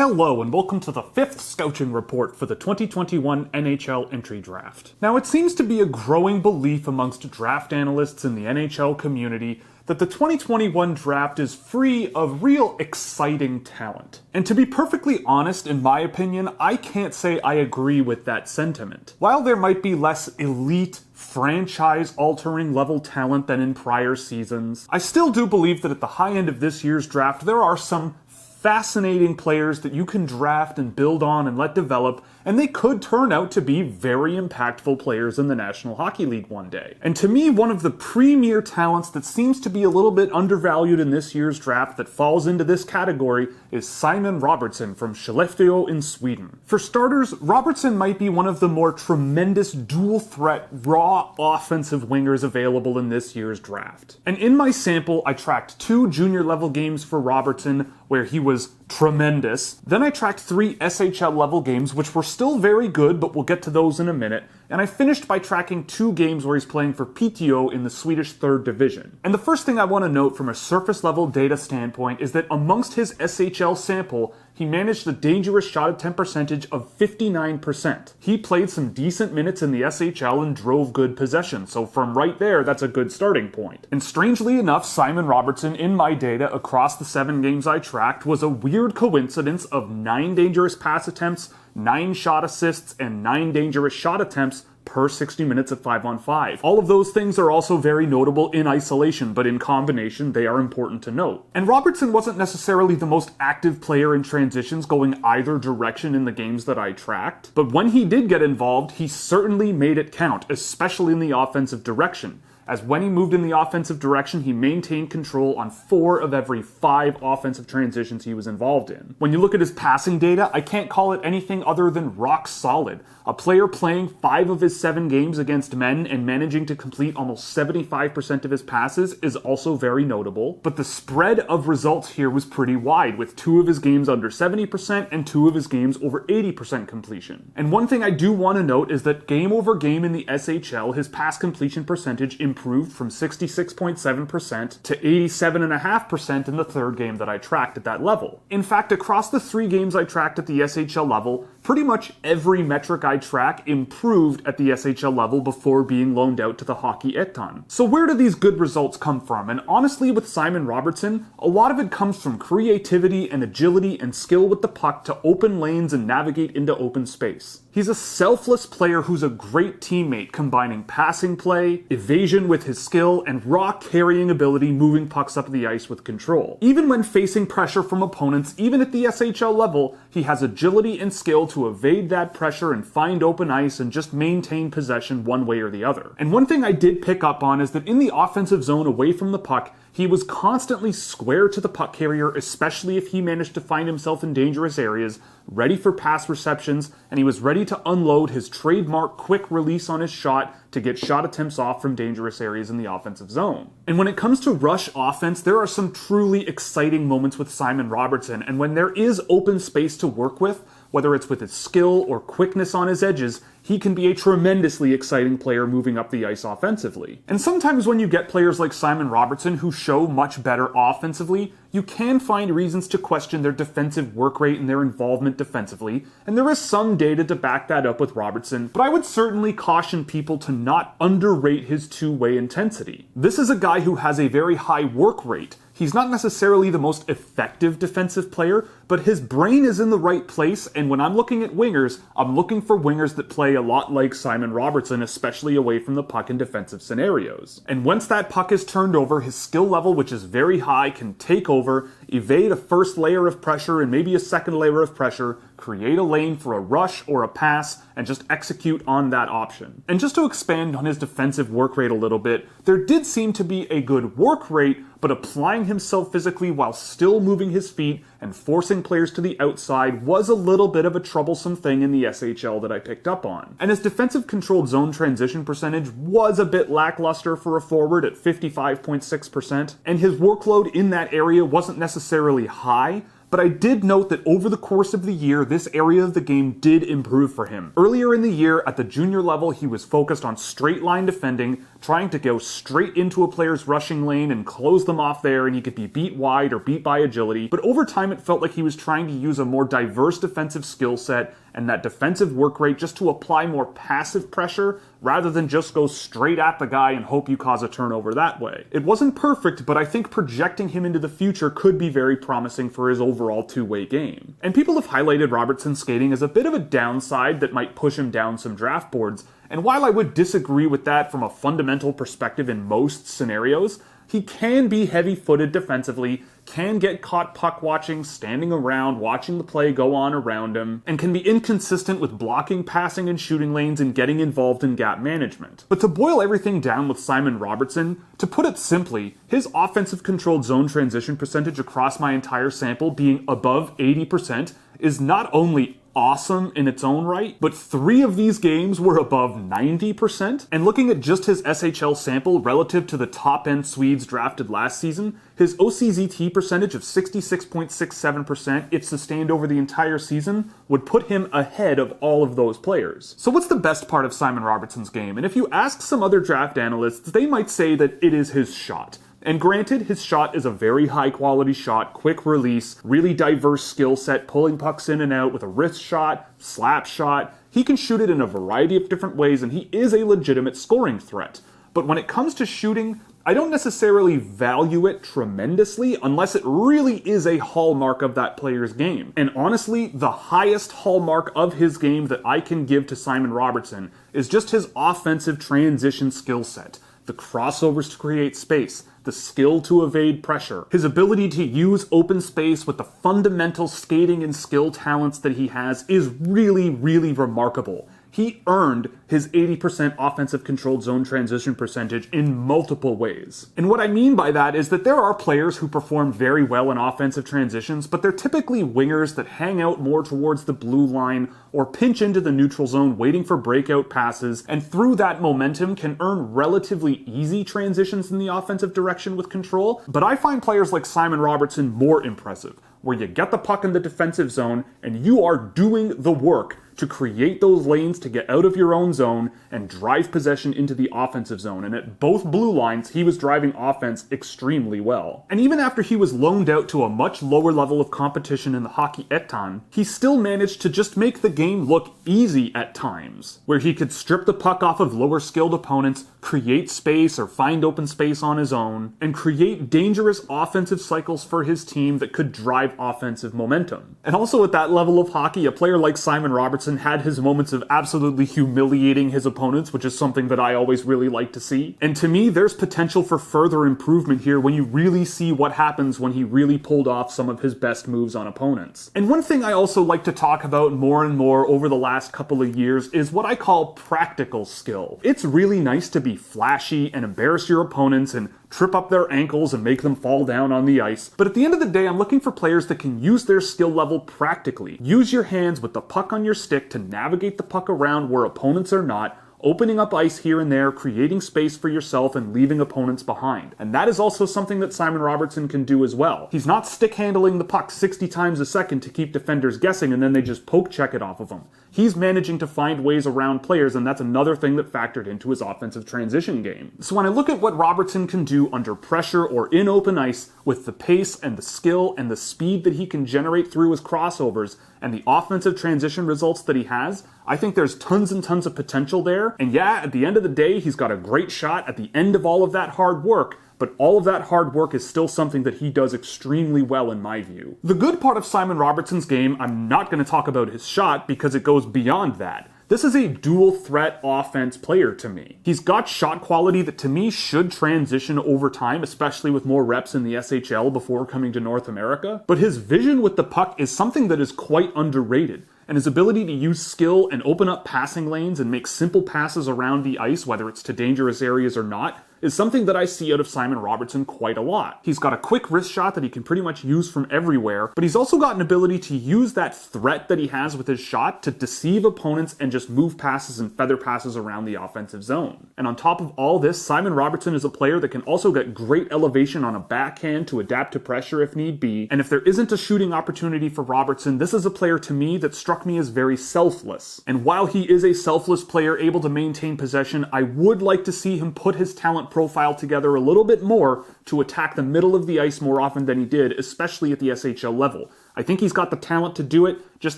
Hello and welcome to the 5th Scouching Report for the 2021 NHL Entry Draft. Now, it seems to be a growing belief amongst draft analysts in the NHL community that the 2021 draft is free of real exciting talent. And to be perfectly honest, in my opinion, I can't say I agree with that sentiment. While there might be less elite, franchise-altering level talent than in prior seasons, I still do believe that at the high end of this year's draft, there are some fascinating players that you can draft and build on and let develop, and they could turn out to be very impactful players in the National Hockey League one day. And to me, one of the premier talents that seems to be a little bit undervalued in this year's draft that falls into this category is Simon Robertsson from Skellefteå in Sweden. For starters, Robertsson might be one of the more tremendous dual-threat, raw offensive wingers available in this year's draft. And in my sample, I tracked 2 junior-level games for Robertsson where he was tremendous. Then I tracked 3 SHL level games, which were still very good, but we'll get to those in a minute. And I finished by tracking 2 games where he's playing for Piteå in the Swedish 3rd Division. And the first thing I want to note from a surface level data standpoint is that amongst his SHL sample, he managed a dangerous shot attempt percentage of 59%. He played some decent minutes in the SHL and drove good possession, so from right there, that's a good starting point. And strangely enough, Simon Robertsson, in my data across the 7 games I tracked, was a weird coincidence of 9 dangerous pass attempts, 9 shot assists, and 9 dangerous shot attempts per 60 minutes at 5-on-5. All of those things are also very notable in isolation, but in combination, they are important to note. And Robertsson wasn't necessarily the most active player in transitions going either direction in the games that I tracked, but when he did get involved, he certainly made it count, especially in the offensive direction. As when he moved in the offensive direction, he maintained control on 4 of every 5 offensive transitions he was involved in. When you look at his passing data, I can't call it anything other than rock solid. A player playing 5 of his 7 games against men and managing to complete almost 75% of his passes is also very notable. But the spread of results here was pretty wide, with 2 of his games under 70% and 2 of his games over 80% completion. And one thing I do want to note is that game over game in the SHL, his pass completion percentage improved from 66.7% to 87.5% in the 3rd game that I tracked at that level. In fact, across the 3 games I tracked at the SHL level, pretty much every metric I track improved at the SHL level before being loaned out to the Hockey Ettan. So where do these good results come from? And honestly, with Simon Robertsson, a lot of it comes from creativity and agility and skill with the puck to open lanes and navigate into open space. He's a selfless player who's a great teammate, combining passing play, evasion with his skill, and raw carrying ability moving pucks up the ice with control. Even when facing pressure from opponents, even at the SHL level, he has agility and skill to evade that pressure and find open ice and just maintain possession one way or the other. And one thing I did pick up on is that in the offensive zone away from the puck, he was constantly square to the puck carrier, especially if he managed to find himself in dangerous areas, ready for pass receptions, and he was ready to unload his trademark quick release on his shot to get shot attempts off from dangerous areas in the offensive zone. And when it comes to rush offense, there are some truly exciting moments with Simon Robertsson, and when there is open space to work with, whether it's with his skill or quickness on his edges, he can be a tremendously exciting player moving up the ice offensively. And sometimes when you get players like Simon Robertsson who show much better offensively, you can find reasons to question their defensive work rate and their involvement defensively, and there is some data to back that up with Robertsson, but I would certainly caution people to not underrate his two-way intensity. This is a guy who has a very high work rate. He's not necessarily the most effective defensive player, but his brain is in the right place, and when I'm looking at wingers, I'm looking for wingers that play a lot like Simon Robertsson, especially away from the puck in defensive scenarios. And once that puck is turned over, his skill level, which is very high, can take over, evade a first layer of pressure and maybe a second layer of pressure, create a lane for a rush or a pass, and just execute on that option. And just to expand on his defensive work rate a little bit, there did seem to be a good work rate, but applying himself physically while still moving his feet and forcing players to the outside was a little bit of a troublesome thing in the SHL that I picked up on. And his defensive controlled zone transition percentage was a bit lackluster for a forward at 55.6%, and his workload in that area wasn't necessarily high, but I did note that over the course of the year, this area of the game did improve for him. Earlier in the year, at the junior level, he was focused on straight line defending, trying to go straight into a player's rushing lane and close them off there, and he could be beat wide or beat by agility. But over time, it felt like he was trying to use a more diverse defensive skill set and that defensive work rate just to apply more passive pressure rather than just go straight at the guy and hope you cause a turnover that way. It wasn't perfect, but I think projecting him into the future could be very promising for his overall two-way game. And people have highlighted Robertson's skating as a bit of a downside that might push him down some draft boards, and while I would disagree with that from a fundamental perspective in most scenarios, he can be heavy-footed defensively, can get caught puck-watching, standing around, watching the play go on around him, and can be inconsistent with blocking, passing, and shooting lanes and getting involved in gap management. But to boil everything down with Simon Robertsson, to put it simply, his offensive controlled zone transition percentage across my entire sample being above 80% is not only awesome in its own right, but 3 of these games were above 90%. And looking at just his SHL sample relative to the top-end Swedes drafted last season, his OCZT percentage of 66.67%, if sustained over the entire season, would put him ahead of all of those players. So what's the best part of Simon Robertson's game? And if you ask some other draft analysts, they might say that it is his shot. And granted, his shot is a very high-quality shot, quick release, really diverse skill set, pulling pucks in and out with a wrist shot, slap shot. He can shoot it in a variety of different ways, and he is a legitimate scoring threat. But when it comes to shooting, I don't necessarily value it tremendously unless it really is a hallmark of that player's game. And honestly, the highest hallmark of his game that I can give to Simon Robertson is just his offensive transition skill set. The crossovers to create space, the skill to evade pressure, his ability to use open space with the fundamental skating and skill talents that he has is really, really remarkable. He earned his 80% offensive controlled zone transition percentage in multiple ways. And what I mean by that is that there are players who perform very well in offensive transitions, but they're typically wingers that hang out more towards the blue line or pinch into the neutral zone waiting for breakout passes, and through that momentum can earn relatively easy transitions in the offensive direction with control. But I find players like Simon Robertson more impressive, where you get the puck in the defensive zone and you are doing the work to create those lanes to get out of your own zone and drive possession into the offensive zone. And at both blue lines, he was driving offense extremely well. And even after he was loaned out to a much lower level of competition in the Hockey Etan, he still managed to just make the game look easy at times, where he could strip the puck off of lower skilled opponents, create space or find open space on his own, and create dangerous offensive cycles for his team that could drive offensive momentum. And also at that level of hockey, a player like Simon Robertson had his moments of absolutely humiliating his opponents, which is something that I always really like to see. And to me, there's potential for further improvement here when you really see what happens when he really pulled off some of his best moves on opponents. And one thing I also like to talk about more and more over the last couple of years is what I call practical skill. It's really nice to be flashy and embarrass your opponents and trip up their ankles and make them fall down on the ice. But at the end of the day, I'm looking for players that can use their skill level practically. Use your hands with the puck on your stick to navigate the puck around where opponents are not, opening up ice here and there, creating space for yourself and leaving opponents behind. And that is also something that Simon Robertson can do as well. He's not stick handling the puck 60 times a second to keep defenders guessing and then they just poke check it off of him. He's managing to find ways around players, and that's another thing that factored into his offensive transition game. So when I look at what Robertson can do under pressure or in open ice, with the pace and the skill and the speed that he can generate through his crossovers, and the offensive transition results that he has, I think there's tons and tons of potential there. And yeah, at the end of the day, he's got a great shot at the end of all of that hard work, but all of that hard work is still something that he does extremely well in my view. The good part of Simon Robertson's game, I'm not going to talk about his shot because it goes beyond that. This is a dual threat offense player to me. He's got shot quality that to me should transition over time, especially with more reps in the SHL before coming to North America. But his vision with the puck is something that is quite underrated. And his ability to use skill and open up passing lanes and make simple passes around the ice, whether it's to dangerous areas or not, is something that I see out of Simon Robertsson quite a lot. He's got a quick wrist shot that he can pretty much use from everywhere, but he's also got an ability to use that threat that he has with his shot to deceive opponents and just move passes and feather passes around the offensive zone. And on top of all this, Simon Robertsson is a player that can also get great elevation on a backhand to adapt to pressure if need be. And if there isn't a shooting opportunity for Robertsson, this is a player to me that struck me as very selfless. And while he is a selfless player able to maintain possession, I would like to see him put his talent profile together a little bit more to attack the middle of the ice more often than he did, especially at the SHL level. I think he's got the talent to do it, just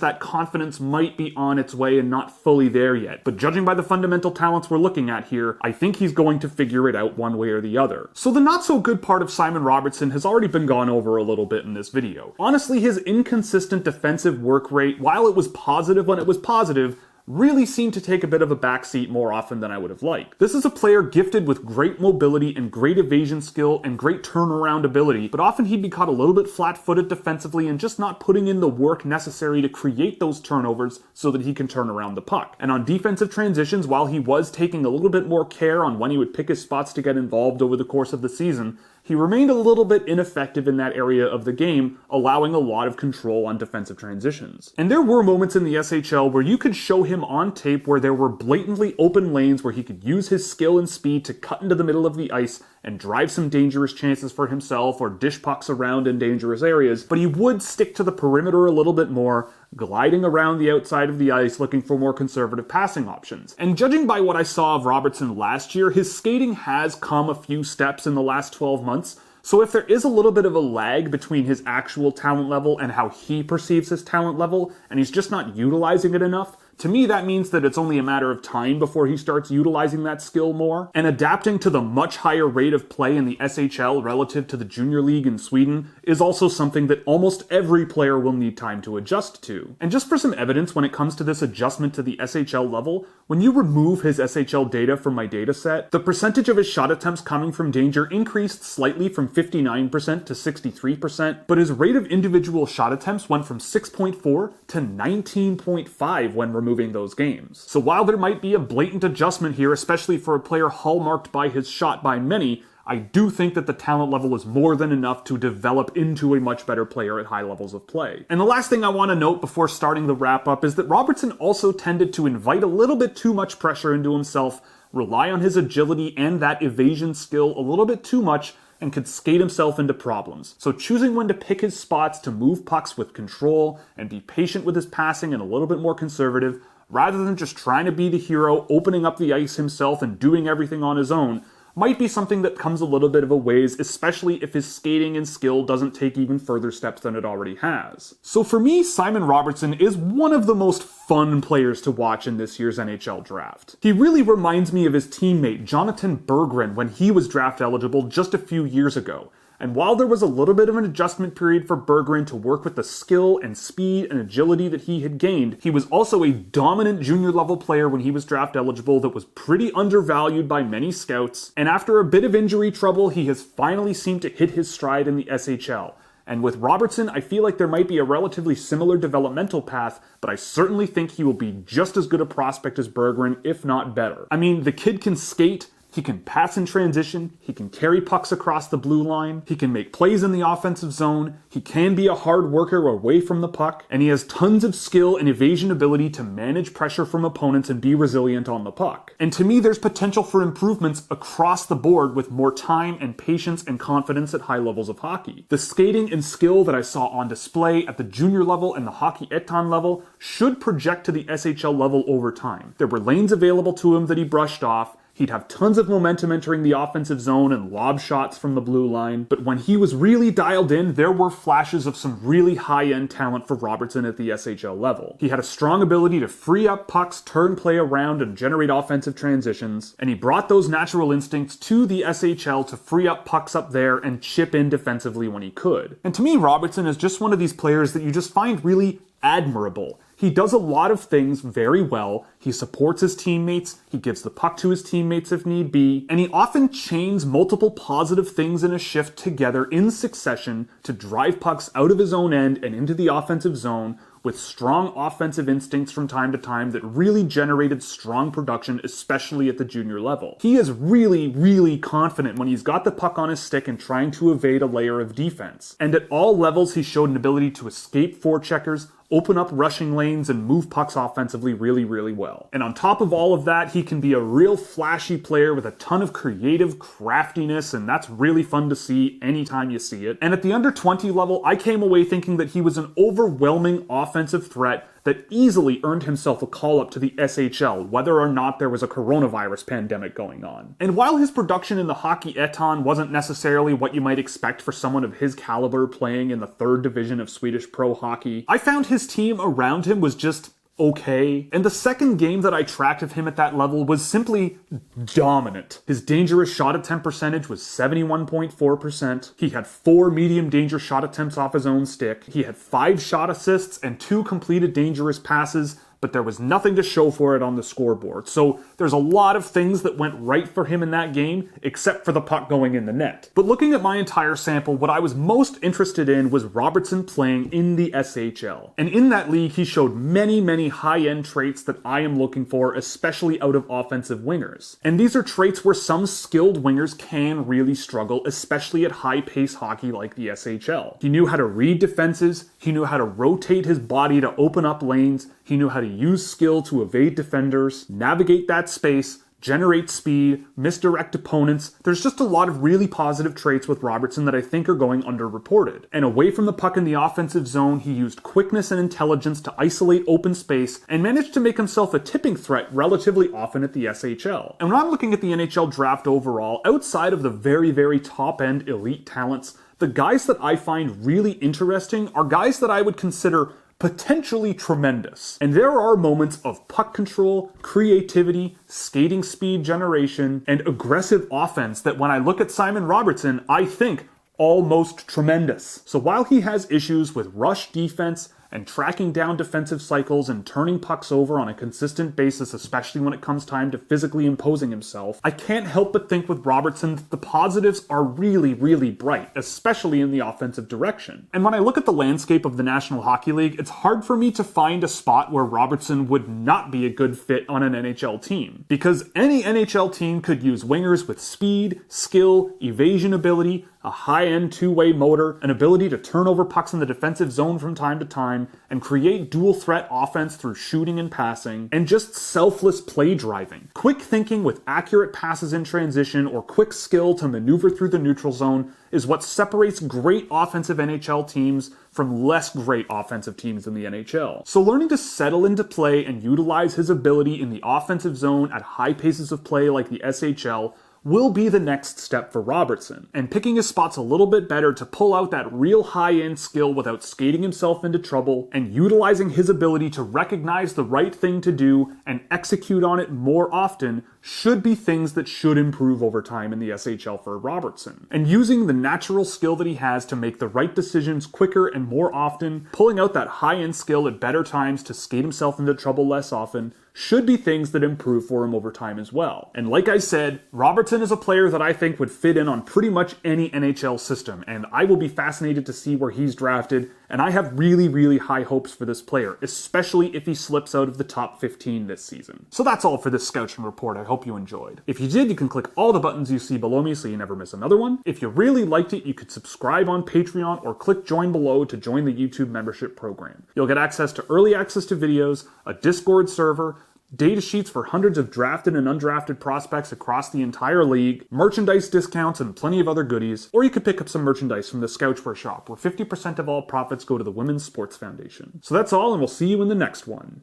that confidence might be on its way and not fully there yet. But judging by the fundamental talents we're looking at here, I think he's going to figure it out one way or the other. So the not so good part of Simon Robertsson has already been gone over a little bit in this video. Honestly, his inconsistent defensive work rate, while it was positive when it was positive, really seemed to take a bit of a backseat more often than I would have liked. This is a player gifted with great mobility and great evasion skill and great turnaround ability, but often he'd be caught a little bit flat-footed defensively and just not putting in the work necessary to create those turnovers so that he can turn around the puck. And on defensive transitions, while he was taking a little bit more care on when he would pick his spots to get involved over the course of the season, he remained a little bit ineffective in that area of the game, allowing a lot of control on defensive transitions. And there were moments in the SHL where you could show him on tape where there were blatantly open lanes where he could use his skill and speed to cut into the middle of the ice and drive some dangerous chances for himself or dish pucks around in dangerous areas, but he would stick to the perimeter a little bit more, gliding around the outside of the ice looking for more conservative passing options. And judging by what I saw of Robertsson last year, his skating has come a few steps in the last 12 months, so if there is a little bit of a lag between his actual talent level and how he perceives his talent level, and he's just not utilizing it enough, to me that means that it's only a matter of time before he starts utilizing that skill more. And adapting to the much higher rate of play in the SHL relative to the junior league in Sweden is also something that almost every player will need time to adjust to. And just for some evidence when it comes to this adjustment to the SHL level, when you remove his SHL data from my data set, the percentage of his shot attempts coming from danger increased slightly from 59% to 63%, but his rate of individual shot attempts went from 6.4 to 19.5 when removing those games. So while there might be a blatant adjustment here, especially for a player hallmarked by his shot by many, I do think that the talent level is more than enough to develop into a much better player at high levels of play. And the last thing I want to note before starting the wrap-up is that Robertsson also tended to invite a little bit too much pressure into himself, rely on his agility and that evasion skill a little bit too much, and could skate himself into problems. So choosing when to pick his spots to move pucks with control and be patient with his passing and a little bit more conservative, rather than just trying to be the hero, opening up the ice himself and doing everything on his own, might be something that comes a little bit of a ways, especially if his skating and skill doesn't take even further steps than it already has. So for me, Simon Robertsson is one of the most fun players to watch in this year's NHL Draft. He really reminds me of his teammate Jonathan Berggren when he was draft eligible just a few years ago. And while there was a little bit of an adjustment period for Berggren to work with the skill and speed and agility that he had gained, he was also a dominant junior level player when he was draft eligible that was pretty undervalued by many scouts. And after a bit of injury trouble, he has finally seemed to hit his stride in the SHL. And with Robertsson, I feel like there might be a relatively similar developmental path, but I certainly think he will be just as good a prospect as Berggren, if not better. I mean, the kid can skate, he can pass in transition, he can carry pucks across the blue line, he can make plays in the offensive zone, he can be a hard worker away from the puck, and he has tons of skill and evasion ability to manage pressure from opponents and be resilient on the puck. And to me, there's potential for improvements across the board with more time and patience and confidence at high levels of hockey. The skating and skill that I saw on display at the junior level and the hockey etan level should project to the SHL level over time. There were lanes available to him that he brushed off. He'd have tons of momentum entering the offensive zone and lob shots from the blue line, but when he was really dialed in, there were flashes of some really high-end talent for Robertsson at the SHL level. He had a strong ability to free up pucks, turn play around, and generate offensive transitions, and he brought those natural instincts to the SHL to free up pucks up there and chip in defensively when he could. And to me, Robertsson is just one of these players that you just find really admirable. He does a lot of things very well. He supports his teammates, he gives the puck to his teammates if need be, and he often chains multiple positive things in a shift together in succession to drive pucks out of his own end and into the offensive zone with strong offensive instincts from time to time that really generated strong production, especially at the junior level. He is really, really confident when he's got the puck on his stick and trying to evade a layer of defense. And at all levels, he showed an ability to escape forecheckers, open up rushing lanes, and move pucks offensively really, really well. And on top of all of that, he can be a real flashy player with a ton of creative craftiness, and that's really fun to see anytime you see it. And at the under 20 level, I came away thinking that he was an overwhelming offensive threat that easily earned himself a call-up to the SHL, whether or not there was a coronavirus pandemic going on. And while his production in the Hockey Etan wasn't necessarily what you might expect for someone of his caliber playing in the 3rd division of Swedish pro hockey, I found his team around him was just okay. And the second game that I tracked of him at that level was simply dominant. His dangerous shot attempt percentage was 71.4%. He had 4 medium danger shot attempts off his own stick. He had 5 shot assists and 2 completed dangerous passes, but there was nothing to show for it on the scoreboard. So there's a lot of things that went right for him in that game, except for the puck going in the net. But looking at my entire sample, what I was most interested in was Robertsson playing in the SHL. And in that league, he showed many, many high-end traits that I am looking for, especially out of offensive wingers. And these are traits where some skilled wingers can really struggle, especially at high-pace hockey like the SHL. He knew how to read defenses, he knew how to rotate his body to open up lanes, he knew how to use skill to evade defenders, navigate that space, generate speed, misdirect opponents. There's just a lot of really positive traits with Robertsson that I think are going underreported. And away from the puck in the offensive zone, he used quickness and intelligence to isolate open space and managed to make himself a tipping threat relatively often at the SHL. And when I'm looking at the NHL draft overall, outside of the very, very top-end elite talents, the guys that I find really interesting are guys that I would consider potentially tremendous. And there are moments of puck control, creativity, skating speed generation, and aggressive offense that when I look at Simon Robertsson, I think almost tremendous. So while he has issues with rush defense and tracking down defensive cycles and turning pucks over on a consistent basis, especially when it comes time to physically imposing himself, I can't help but think with Robertsson that the positives are really, really bright, especially in the offensive direction. And when I look at the landscape of the National Hockey League, it's hard for me to find a spot where Robertsson would not be a good fit on an NHL team. Because any NHL team could use wingers with speed, skill, evasion ability, a high-end two-way motor, an ability to turn over pucks in the defensive zone from time to time, and create dual-threat offense through shooting and passing, and just selfless play driving. Quick thinking with accurate passes in transition or quick skill to maneuver through the neutral zone is what separates great offensive NHL teams from less great offensive teams in the NHL. So learning to settle into play and utilize his ability in the offensive zone at high paces of play like the SHL will be the next step for Robertsson, and picking his spots a little bit better to pull out that real high-end skill without skating himself into trouble, and utilizing his ability to recognize the right thing to do and execute on it more often should be things that should improve over time in the SHL for Robertsson. And using the natural skill that he has to make the right decisions quicker and more often, pulling out that high-end skill at better times to skate himself into trouble less often, should be things that improve for him over time as well. And like I said, Robertsson is a player that I think would fit in on pretty much any NHL system, and I will be fascinated to see where he's drafted, and I have really, really high hopes for this player, especially if he slips out of the top 15 this season. So that's all for this Scouching Report. I hope you enjoyed. If you did, you can click all the buttons you see below me so you never miss another one. If you really liked it, you could subscribe on Patreon or click join below to join the YouTube membership program. You'll get access to early access to videos, a Discord server, data sheets for hundreds of drafted and undrafted prospects across the entire league, merchandise discounts, and plenty of other goodies. Or you could pick up some merchandise from the Scouchwear shop, where 50% of all profits go to the Women's Sports Foundation. So that's all, and we'll see you in the next one.